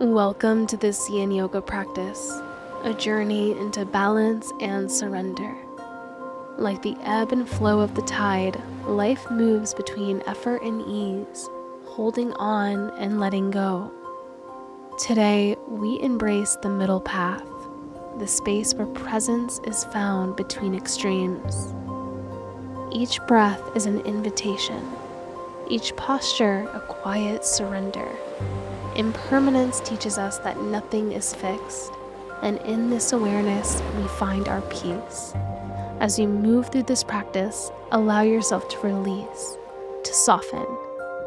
Welcome to this Yin Yoga practice, a journey into balance and surrender. Like the ebb and flow of the tide, life moves between effort and ease, holding on and letting go. Today, we embrace the middle path, the space where presence is found between extremes. Each breath is an invitation, each posture a quiet surrender. Impermanence teaches us that nothing is fixed, and in this awareness, we find our peace. As you move through this practice, allow yourself to release, to soften,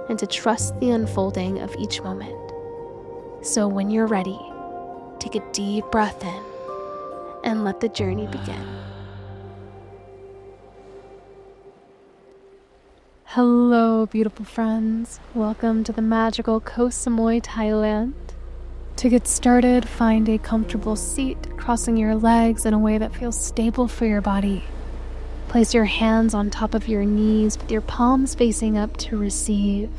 and to trust the unfolding of each moment. So when you're ready, take a deep breath in and let the journey begin. Hello, beautiful friends. Welcome to the magical Koh Samui, Thailand. To get started, find a comfortable seat, crossing your legs in a way that feels stable for your body. Place your hands on top of your knees with your palms facing up to receive.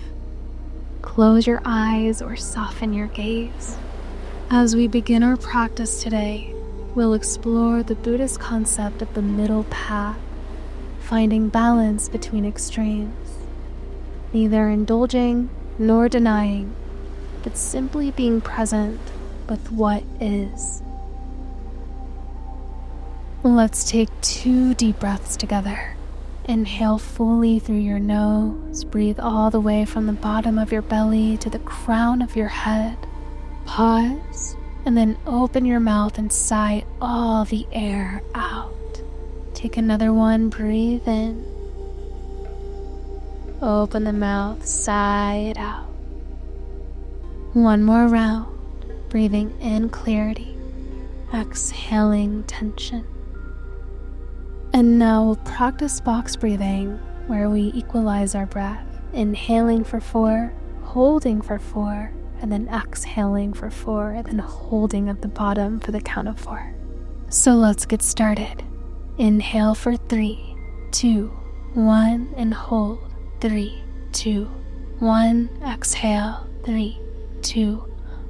Close your eyes or soften your gaze. As we begin our practice today, we'll explore the Buddhist concept of the middle path, finding balance between extremes, neither indulging nor denying, but simply being present with what is. Let's take 2 deep breaths together. Inhale fully through your nose. Breathe all the way from the bottom of your belly to the crown of your head. Pause, and then open your mouth and sigh all the air out. Take another one, breathe in. Open the mouth, sigh it out. One more round, breathing in clarity, exhaling tension. And now we'll practice box breathing, where we equalize our breath, inhaling for 4, holding for 4, and then exhaling for 4, and then holding at the bottom for the count of 4. So let's get started. Inhale for 3, 2, 1, and hold. 3, 2, 1, exhale. 3, 2,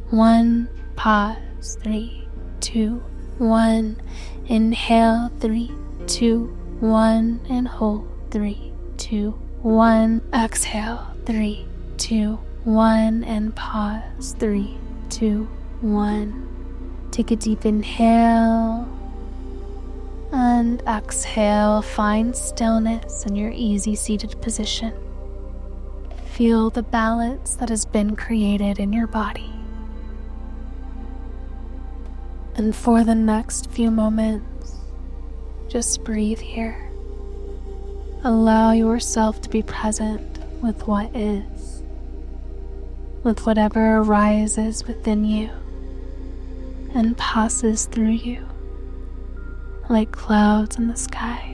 1, pause. 3, 2, 1, inhale. 3, 2, 1, and hold. 3, 2, 1, exhale. 3, 2, 1, and pause. 3, 2, 1. Take a deep inhale and exhale. Find stillness in your easy seated position. Feel the balance that has been created in your body. And for the next few moments, just breathe here. Allow yourself to be present with what is, with whatever arises within you and passes through you like clouds in the sky.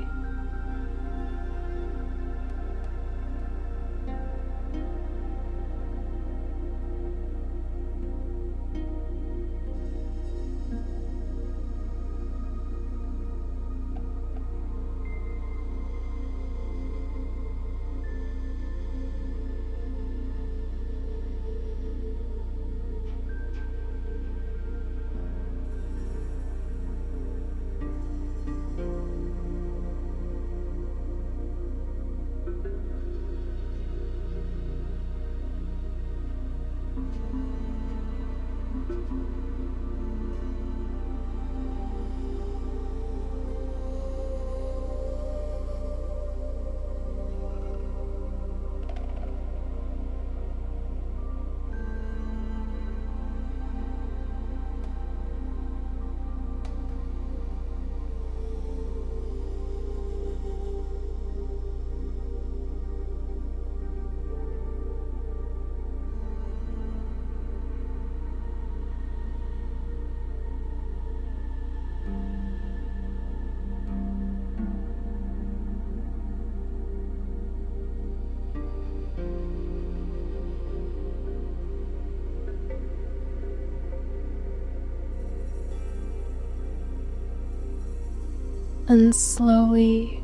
And slowly,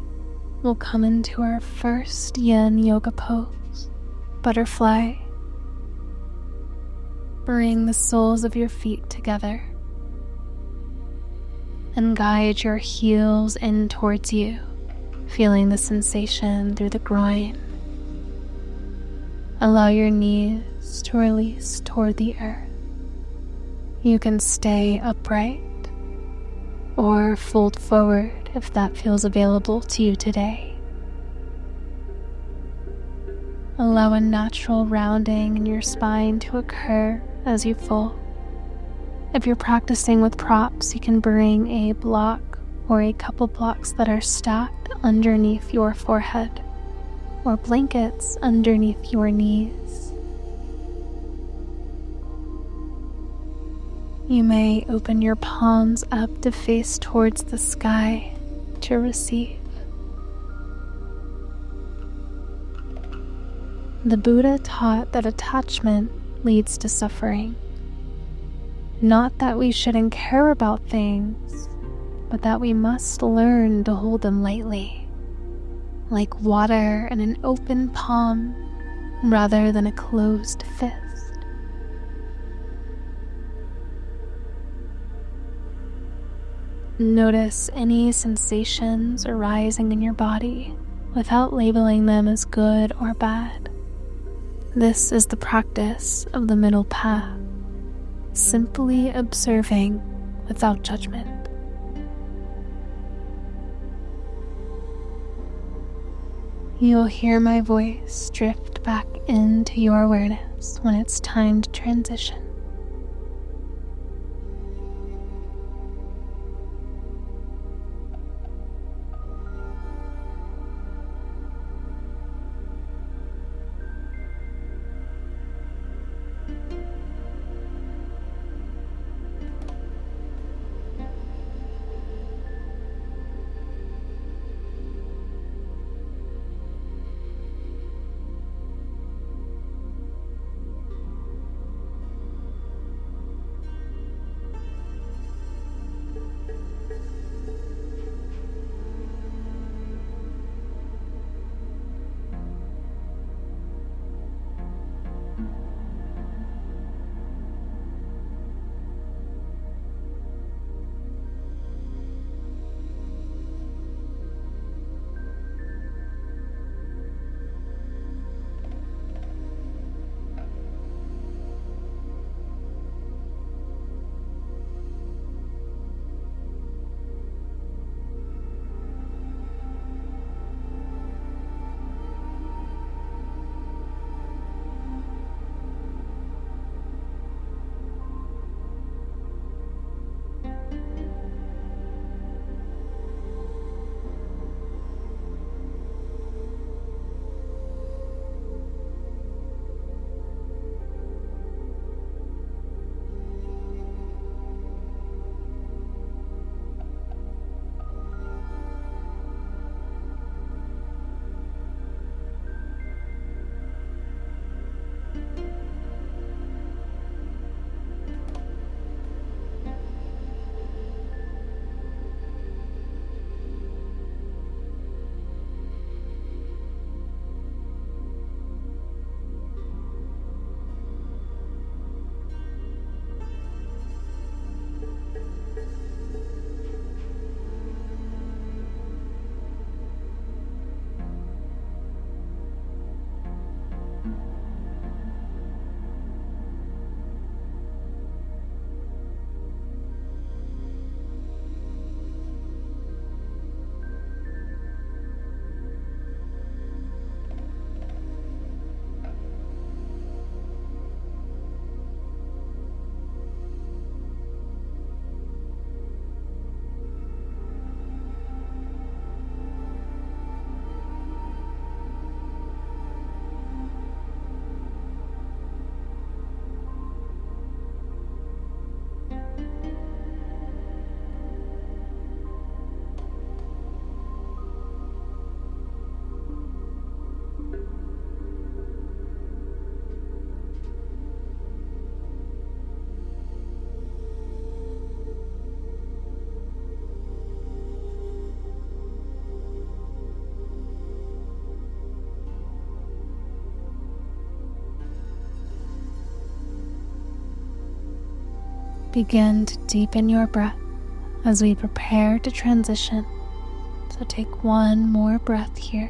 we'll come into our first Yin Yoga pose, butterfly. Bring the soles of your feet together and guide your heels in towards you, feeling the sensation through the groin. Allow your knees to release toward the earth. You can stay upright or fold forward if that feels available to you today. Allow a natural rounding in your spine to occur as you fold. If you're practicing with props, you can bring a block or a couple blocks that are stacked underneath your forehead or blankets underneath your knees. You may open your palms up to face towards the sky to receive. The Buddha taught that attachment leads to suffering. Not that we shouldn't care about things, but that we must learn to hold them lightly, like water in an open palm rather than a closed fist. Notice any sensations arising in your body without labeling them as good or bad. This is the practice of the middle path, simply observing without judgment. You'll hear my voice drift back into your awareness when it's time to transition. begin to deepen your breath as we prepare to transition. So take one more breath here.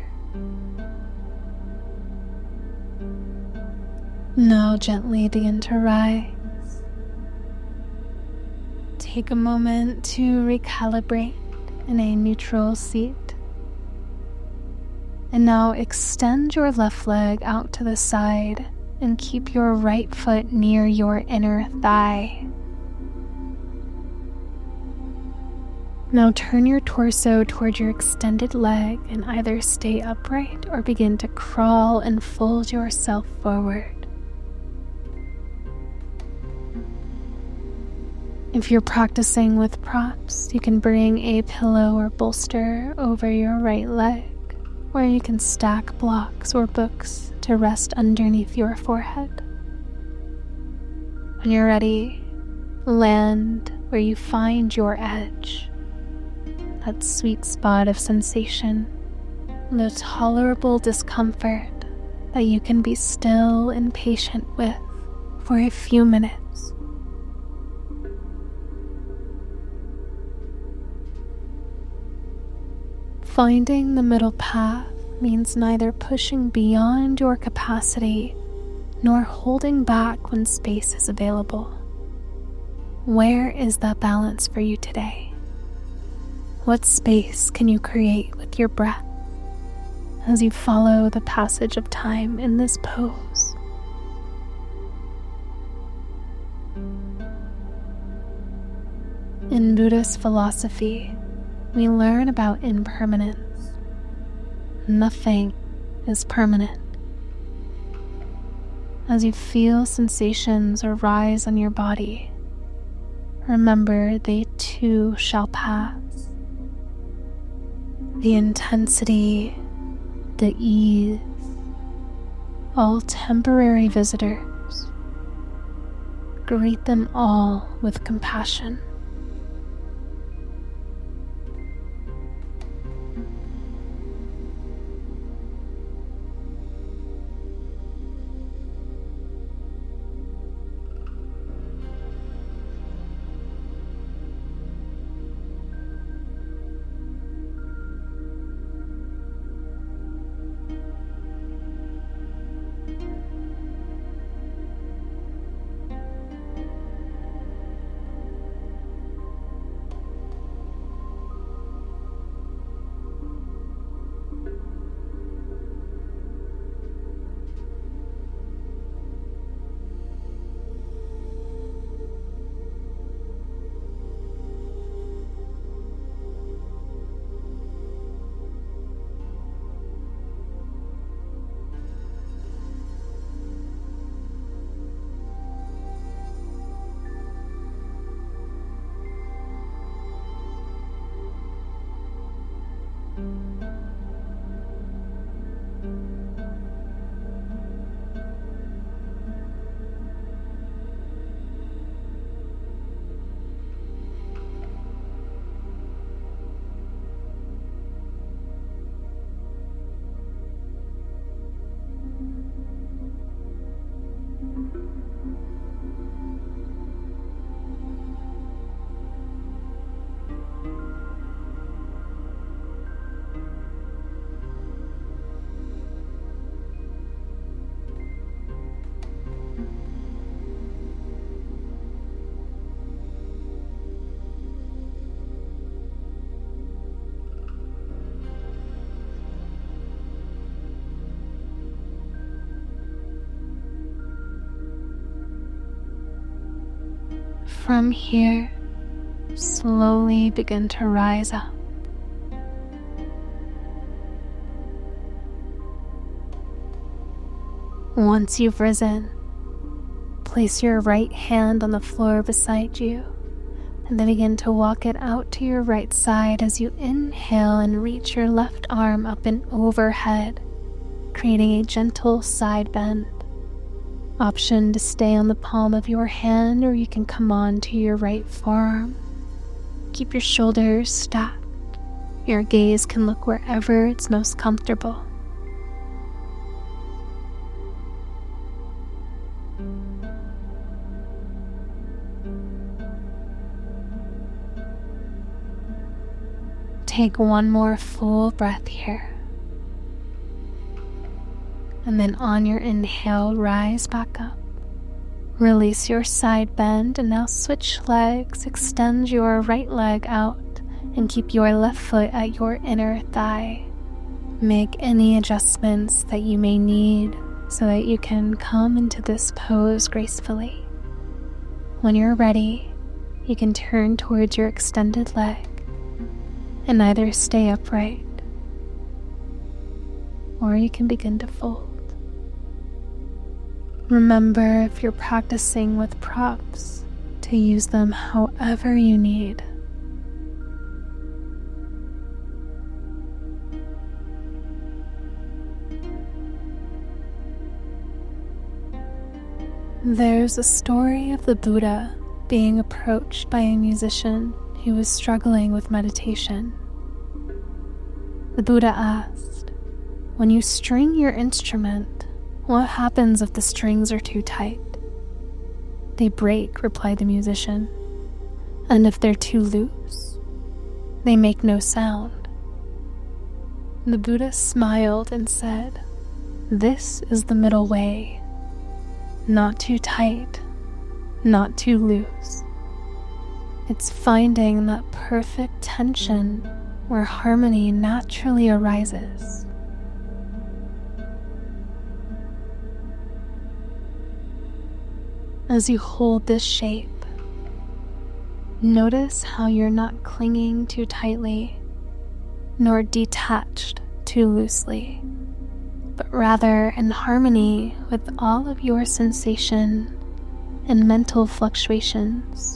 Now gently begin to rise. Take a moment to recalibrate in a neutral seat. And now extend your left leg out to the side and keep your right foot near your inner thigh. Now turn your torso toward your extended leg and either stay upright or begin to crawl and fold yourself forward. If you're practicing with props, you can bring a pillow or bolster over your right leg, or you can stack blocks or books to rest underneath your forehead. When you're ready, land where you find your edge, that sweet spot of sensation, the tolerable discomfort that you can be still and patient with for a few minutes. Finding the middle path means neither pushing beyond your capacity nor holding back when space is available. Where is that balance for you today? What space can you create with your breath as you follow the passage of time in this pose? In Buddhist philosophy, we learn about impermanence. Nothing is permanent. As you feel sensations arise on your body, remember they too shall pass. The intensity, the ease, all temporary visitors. Greet them all with compassion. From here, slowly begin to rise up. Once you've risen, place your right hand on the floor beside you and then begin to walk it out to your right side as you inhale and reach your left arm up and overhead, creating a gentle side bend. Option to stay on the palm of your hand, or you can come on to your right forearm. Keep your shoulders stacked. Your gaze can look wherever it's most comfortable. Take one more full breath here. And then on your inhale, rise back up. Release your side bend and now switch legs. Extend your right leg out and keep your left foot at your inner thigh. Make any adjustments that you may need so that you can come into this pose gracefully. When you're ready, you can turn towards your extended leg and either stay upright or you can begin to fold. Remember, if you're practicing with props, to use them however you need. There's a story of the Buddha being approached by a musician who was struggling with meditation. The Buddha asked, "When you string your instrument, what happens if the strings are too tight?" "They break," replied the musician. "And if they're too loose?" "They make no sound." The Buddha smiled and said, "This is the middle way. Not too tight, not too loose. It's finding that perfect tension where harmony naturally arises." As you hold this shape, notice how you're not clinging too tightly, nor detached too loosely, but rather in harmony with all of your sensation and mental fluctuations.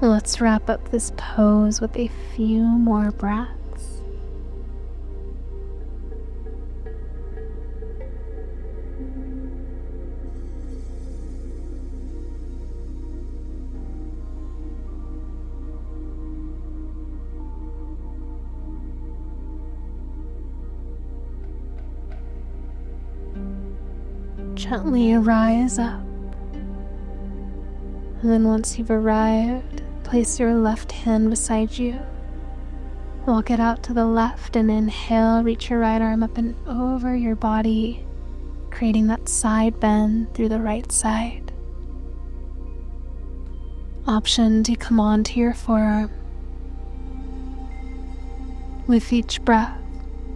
Let's wrap up this pose with a few more breaths. Gently rise up. And then once you've arrived, place your left hand beside you. Walk it out to the left and inhale, reach your right arm up and over your body, creating that side bend through the right side. Option to come onto your forearm. With each breath,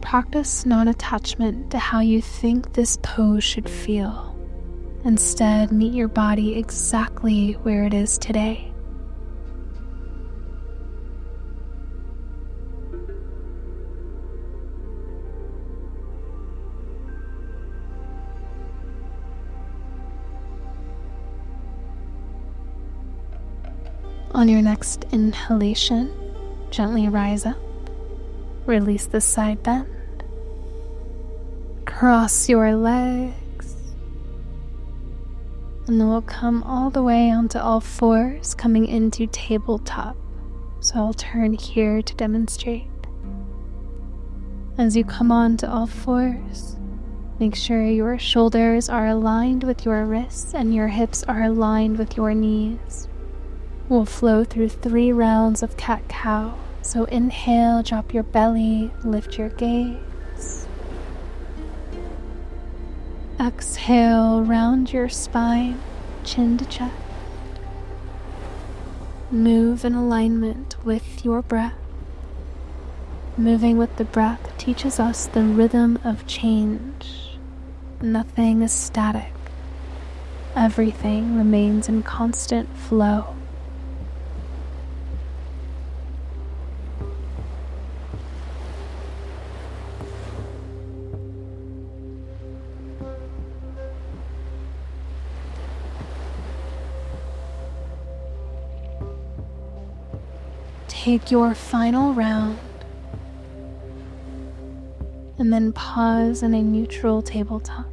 practice non-attachment to how you think this pose should feel. Instead, meet your body exactly where it is today. On your next inhalation, gently rise up. Release the side bend. Cross your legs. And then we'll come all the way onto all fours, coming into tabletop. So I'll turn here to demonstrate. As you come onto all fours, make sure your shoulders are aligned with your wrists and your hips are aligned with your knees. We'll flow through 3 rounds of cat-cow. So inhale, drop your belly, lift your gaze. Exhale, round your spine, chin to chest. Move in alignment with your breath. Moving with the breath teaches us the rhythm of change. Nothing is static. Everything remains in constant flow. Take your final round and then pause in a neutral tabletop.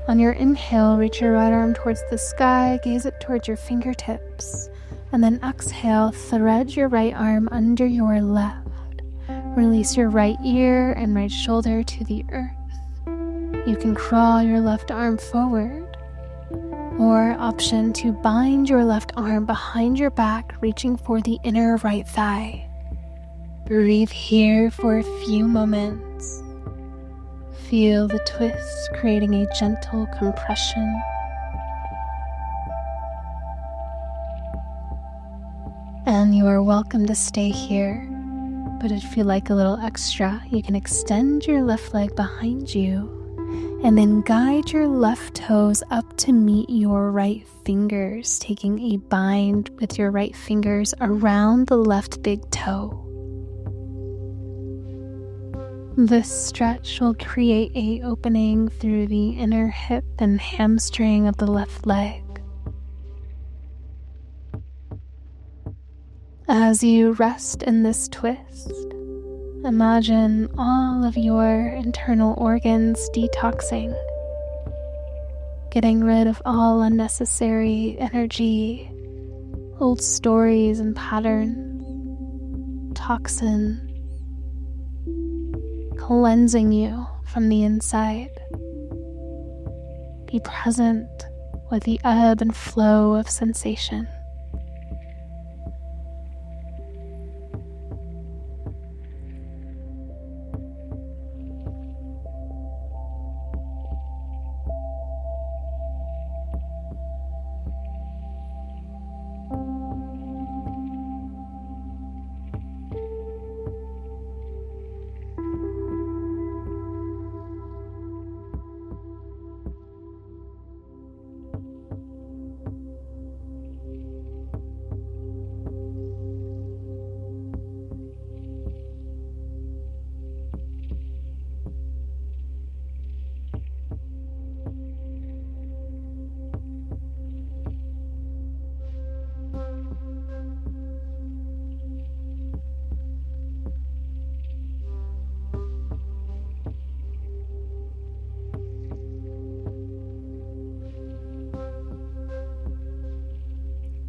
On your inhale, reach your right arm towards the sky, gaze it towards your fingertips, and then exhale, thread your right arm under your left. Release your right ear and right shoulder to the earth. You can crawl your left arm forward, or option to bind your left arm behind your back, reaching for the inner right thigh. Breathe here for a few moments. Feel the twist, creating a gentle compression. And you are welcome to stay here, but if you like a little extra, you can extend your left leg behind you and then guide your left toes up to meet your right fingers, taking a bind with your right fingers around the left big toe. This stretch will create an opening through the inner hip and hamstring of the left leg. As you rest in this twist, imagine all of your internal organs detoxing, getting rid of all unnecessary energy, old stories and patterns, toxins, cleansing you from the inside. Be present with the ebb and flow of sensation.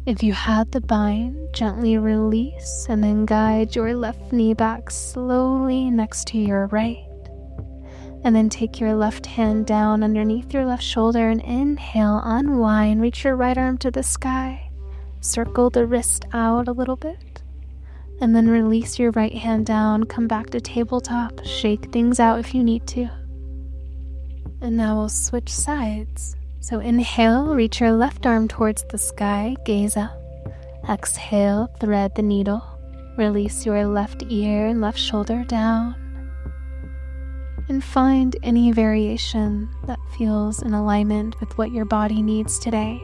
If you had the bind, gently release and then guide your left knee back slowly next to your right. And then take your left hand down underneath your left shoulder and inhale, unwind, reach your right arm to the sky. Circle the wrist out a little bit. And then release your right hand down, come back to tabletop, shake things out if you need to. And now we'll switch sides. So inhale, reach your left arm towards the sky, gaze up. Exhale, thread the needle. Release your left ear and left shoulder down. And find any variation that feels in alignment with what your body needs today.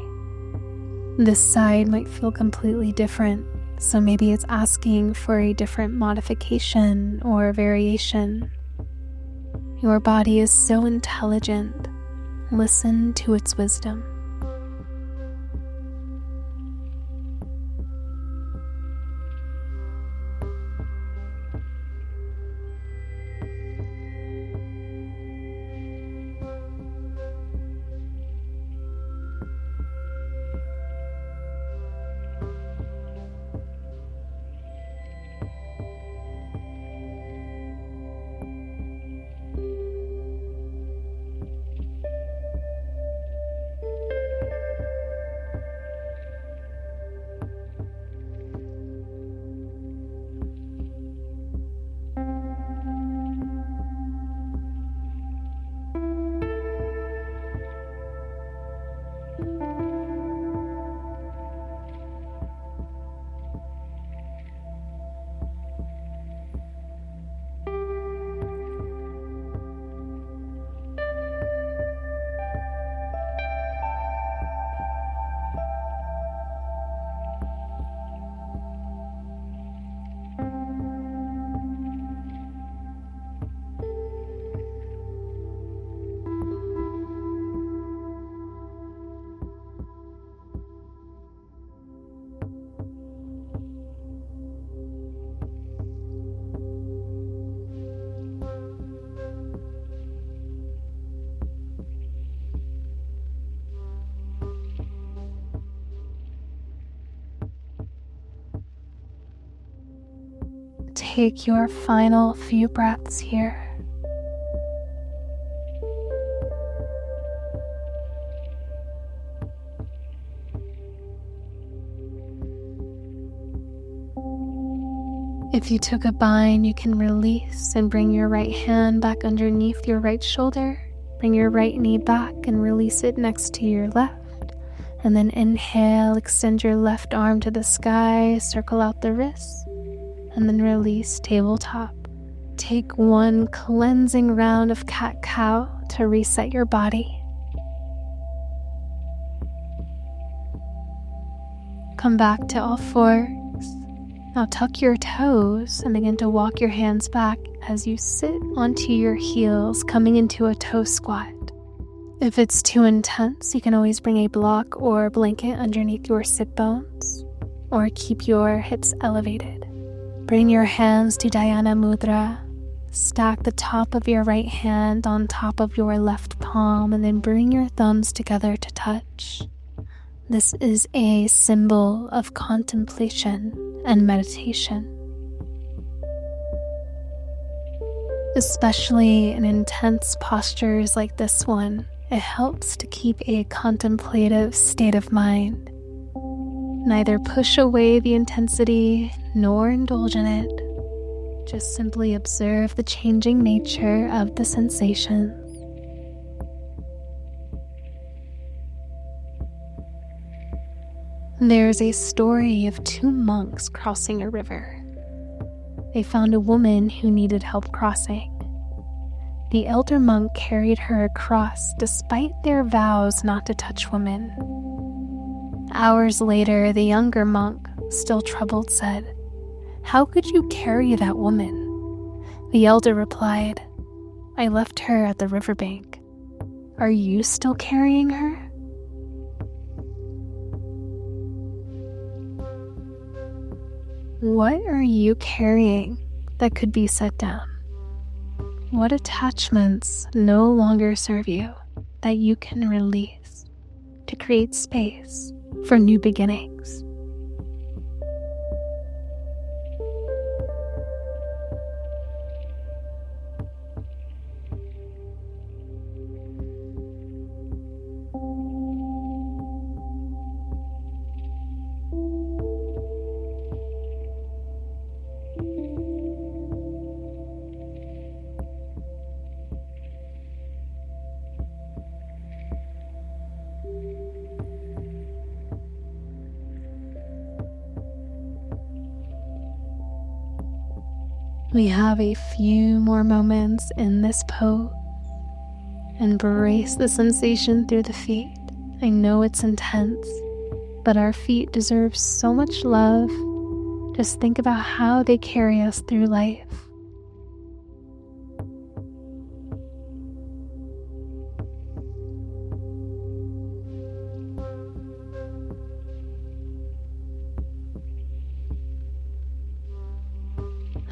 This side might feel completely different, so maybe it's asking for a different modification or variation. Your body is so intelligent. Listen to its wisdom. Take your final few breaths here. If you took a bind, you can release and bring your right hand back underneath your right shoulder. Bring your right knee back and release it next to your left. And then inhale, extend your left arm to the sky, circle out the wrists, and then release tabletop. Take one cleansing round of cat-cow to reset your body. Come back to all fours. Now tuck your toes and begin to walk your hands back as you sit onto your heels, coming into a toe squat. If it's too intense, you can always bring a block or blanket underneath your sit bones, or keep your hips elevated. Bring your hands to Dhyana Mudra. Stack the top of your right hand on top of your left palm, and then bring your thumbs together to touch. This is a symbol of contemplation and meditation. Especially in intense postures like this one, it helps to keep a contemplative state of mind. Neither push away the intensity nor indulge in it. Just simply observe the changing nature of the sensations. There's a story of two monks crossing a river. They found a woman who needed help crossing. The elder monk carried her across despite their vows not to touch women. Hours later, the younger monk, still troubled, said, "How could you carry that woman?" The elder replied, "I left her at the riverbank. Are you still carrying her?" What are you carrying that could be set down? What attachments no longer serve you that you can release to create space for new beginnings? We have a few more moments in this pose. Embrace the sensation through the feet. I know it's intense, but our feet deserve so much love. Just think about how they carry us through life.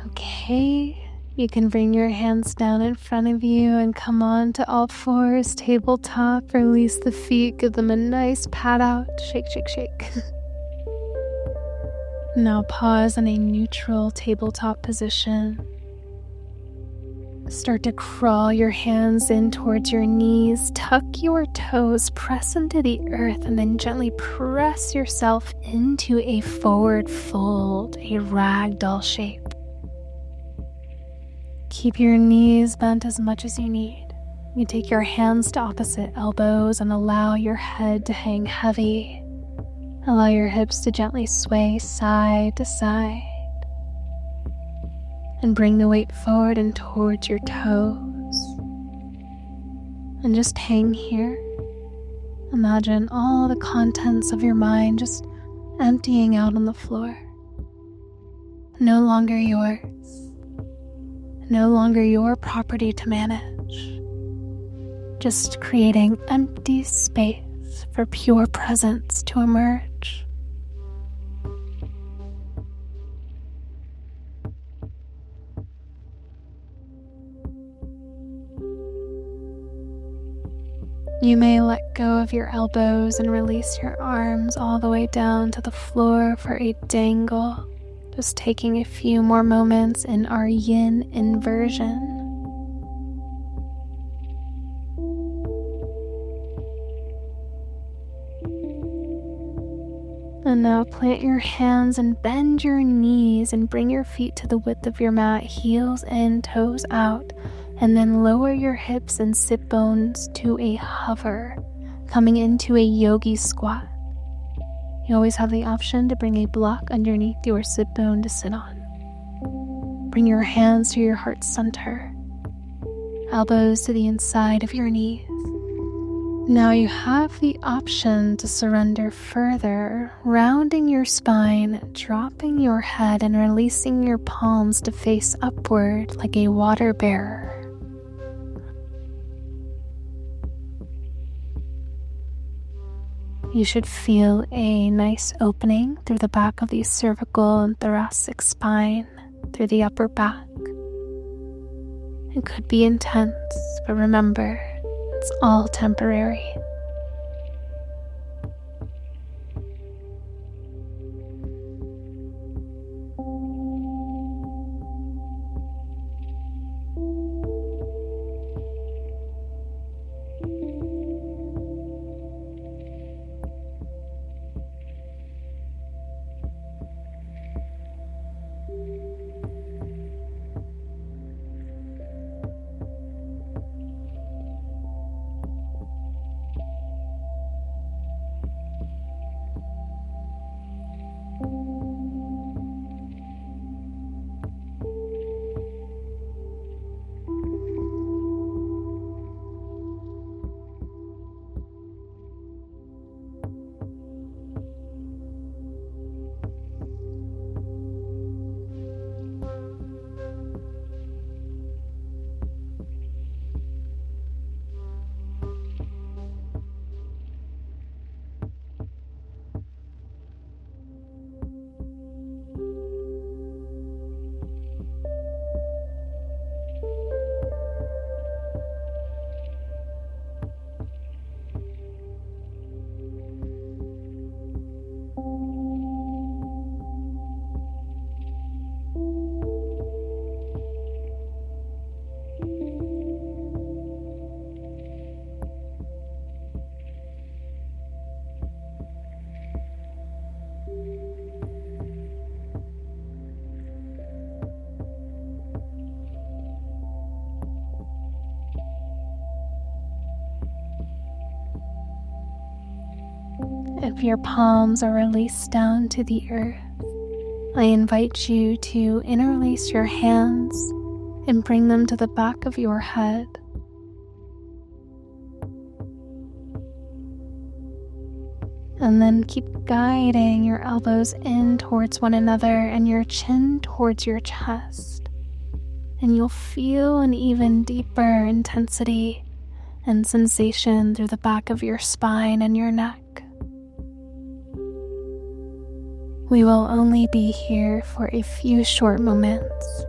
Okay, you can bring your hands down in front of you and come on to all fours, tabletop. Release the feet, give them a nice pat out. Shake, shake, shake. Now pause in a neutral tabletop position. Start to crawl your hands in towards your knees. Tuck your toes, press into the earth, and then gently press yourself into a forward fold, a ragdoll shape. Keep your knees bent as much as you need. You take your hands to opposite elbows and allow your head to hang heavy. Allow your hips to gently sway side to side. And bring the weight forward and towards your toes. And just hang here. Imagine all the contents of your mind just emptying out on the floor. No longer yours. No longer your property to manage. Just creating empty space for pure presence to emerge. You may let go of your elbows and release your arms all the way down to the floor for a dangle. Just taking a few more moments in our yin inversion. And now plant your hands and bend your knees and bring your feet to the width of your mat, heels in, toes out, and then lower your hips and sit bones to a hover, coming into a yogi squat. You always have the option to bring a block underneath your sit bone to sit on. Bring your hands to your heart center, elbows to the inside of your knees. Now you have the option to surrender further, rounding your spine, dropping your head, and releasing your palms to face upward like a water bearer. You should feel a nice opening through the back of the cervical and thoracic spine, through the upper back. It could be intense, but remember, it's all temporary. If your palms are released down to the earth, I invite you to interlace your hands and bring them to the back of your head. And then keep guiding your elbows in towards one another and your chin towards your chest. And you'll feel an even deeper intensity and sensation through the back of your spine and your neck. We will only be here for a few short moments.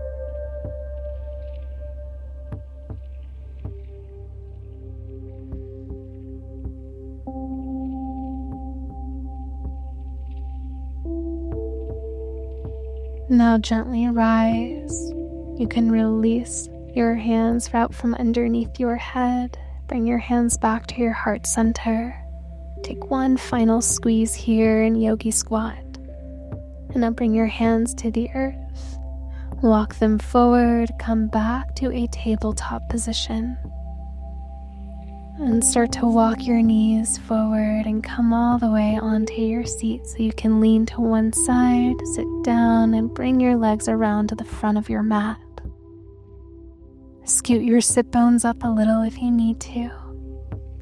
Now gently rise. You can release your hands out from underneath your head. Bring your hands back to your heart center. Take one final squeeze here in Yogi Squat. And now bring your hands to the earth. Walk them forward, come back to a tabletop position. And start to walk your knees forward and come all the way onto your seat so you can lean to one side, sit down, and bring your legs around to the front of your mat. Scoot your sit bones up a little if you need to,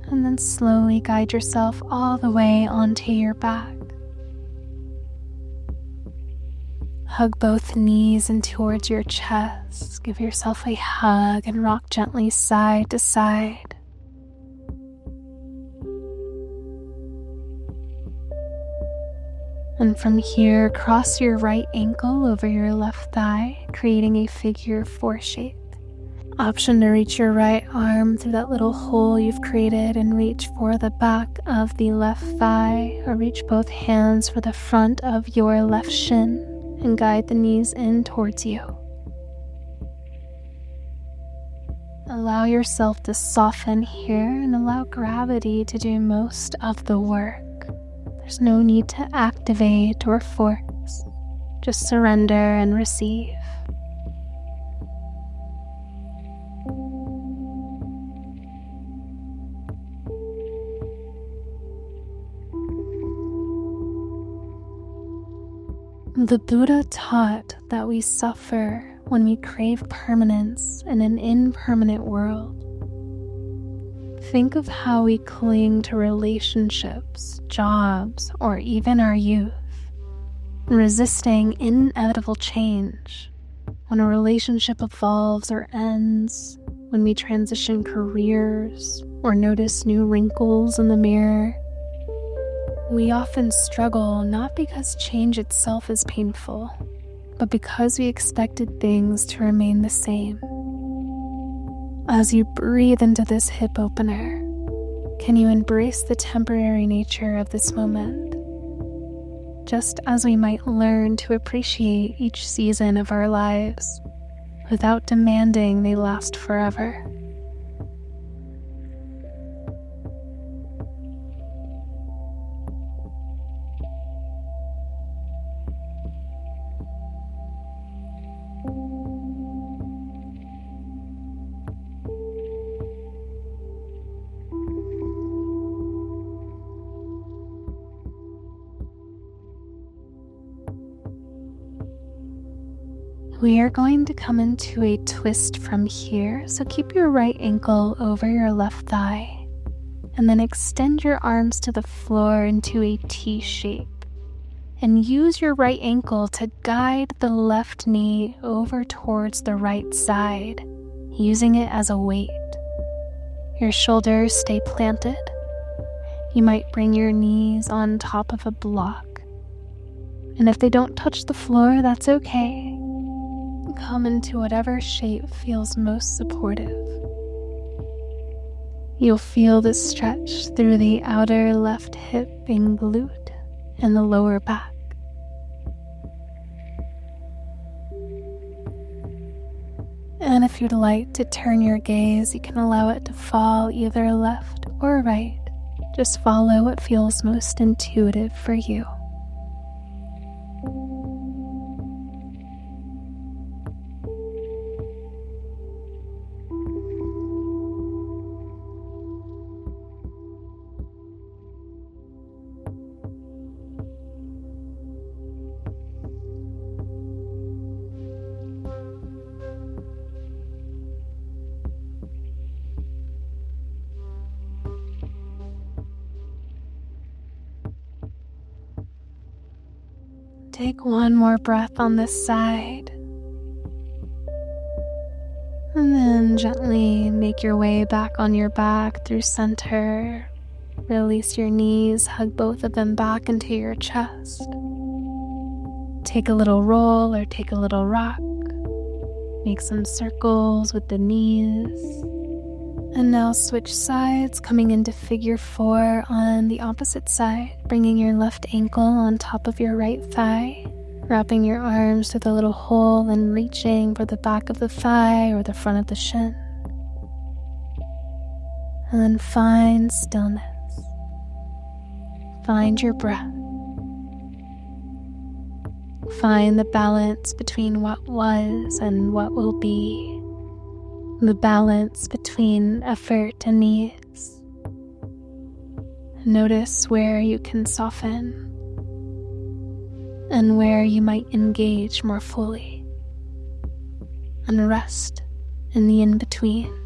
and then slowly guide yourself all the way onto your back. Hug both knees in towards your chest. Give yourself a hug and rock gently side to side. And from here, cross your right ankle over your left thigh, creating a figure 4 shape. Option to reach your right arm through that little hole you've created and reach for the back of the left thigh, or reach both hands for the front of your left shin and guide the knees in towards you. Allow yourself to soften here and allow gravity to do most of the work. There's no need to activate or force. Just surrender and receive. The Buddha taught that we suffer when we crave permanence in an impermanent world. Think of how we cling to relationships, jobs, or even our youth, resisting inevitable change. When a relationship evolves or ends, when we transition careers or notice new wrinkles in the mirror, we often struggle not because change itself is painful, but because we expected things to remain the same. As you breathe into this hip opener, can you embrace the temporary nature of this moment? Just as we might learn to appreciate each season of our lives without demanding they last forever. We are going to come into a twist from here, so keep your right ankle over your left thigh, and then extend your arms to the floor into a T shape, and use your right ankle to guide the left knee over towards the right side, using it as a weight. Your shoulders stay planted. You might bring your knees on top of a block, and if they don't touch the floor, that's okay. Come into whatever shape feels most supportive. You'll feel the stretch through the outer left hip and glute and the lower back. And if you'd like to turn your gaze, you can allow it to fall either left or right. Just follow what feels most intuitive for you. Take one more breath on this side. And then gently make your way back on your back through center. Release your knees, hug both of them back into your chest. Take a little roll or take a little rock. Make some circles with the knees. And now switch sides, coming into figure 4 on the opposite side, bringing your left ankle on top of your right thigh, wrapping your arms through the little hole and reaching for the back of the thigh or the front of the shin. And then find stillness. Find your breath. Find the balance between what was and what will be. The balance between effort and ease. Notice where you can soften and where you might engage more fully, and rest in the in-between.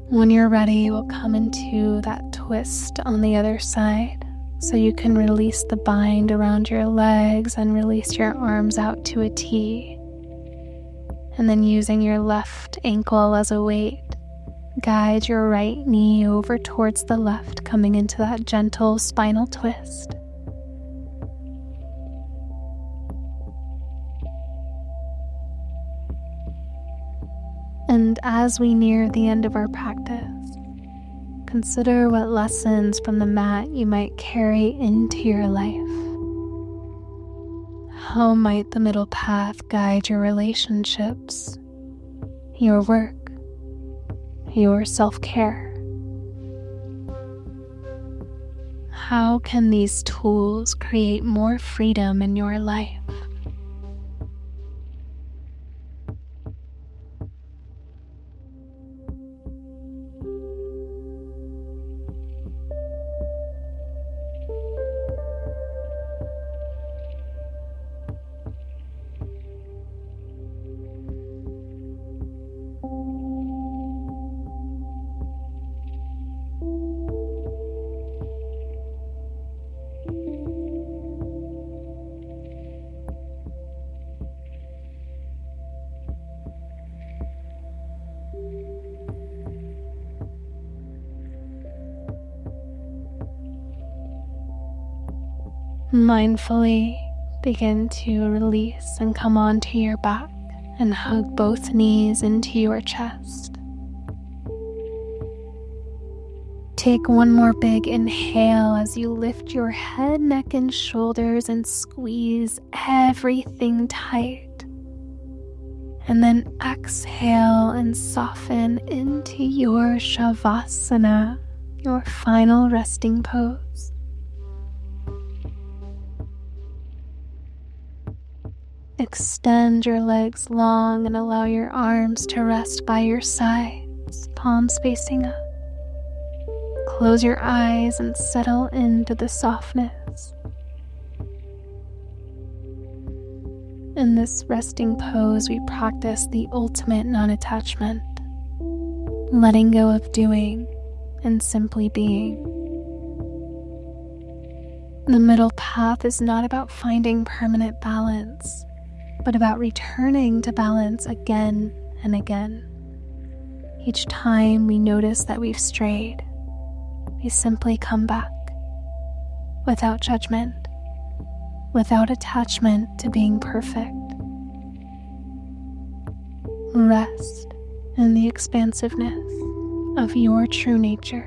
When you're ready, we'll come into that twist on the other side, so you can release the bind around your legs and release your arms out to a T. And then using your left ankle as a weight, guide your right knee over towards the left, coming into that gentle spinal twist. And as we near the end of our practice, consider what lessons from the mat you might carry into your life. How might the middle path guide your relationships, your work, your self-care? How can these tools create more freedom in your life? Mindfully begin to release and come onto your back and hug both knees into your chest. Take one more big inhale as you lift your head, neck, and shoulders and squeeze everything tight. And then exhale and soften into your Savasana, your final resting pose. Extend your legs long and allow your arms to rest by your sides, palms facing up. Close your eyes and settle into the softness. In this resting pose, we practice the ultimate non-attachment, letting go of doing and simply being. The middle path is not about finding permanent balance, but about returning to balance again and again. Each time we notice that we've strayed, we simply come back, without judgment, without attachment to being perfect. Rest in the expansiveness of your true nature.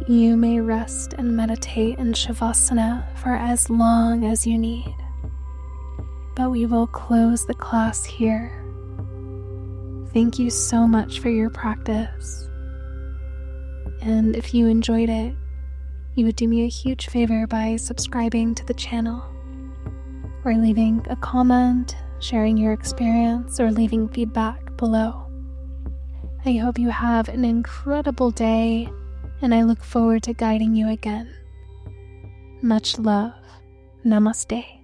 You may rest and meditate in Savasana for as long as you need, but we will close the class here. Thank you so much for your practice, and if you enjoyed it, you would do me a huge favor by subscribing to the channel, or leaving a comment, sharing your experience, or leaving feedback below. I hope you have an incredible day, and I look forward to guiding you again. Much love. Namaste.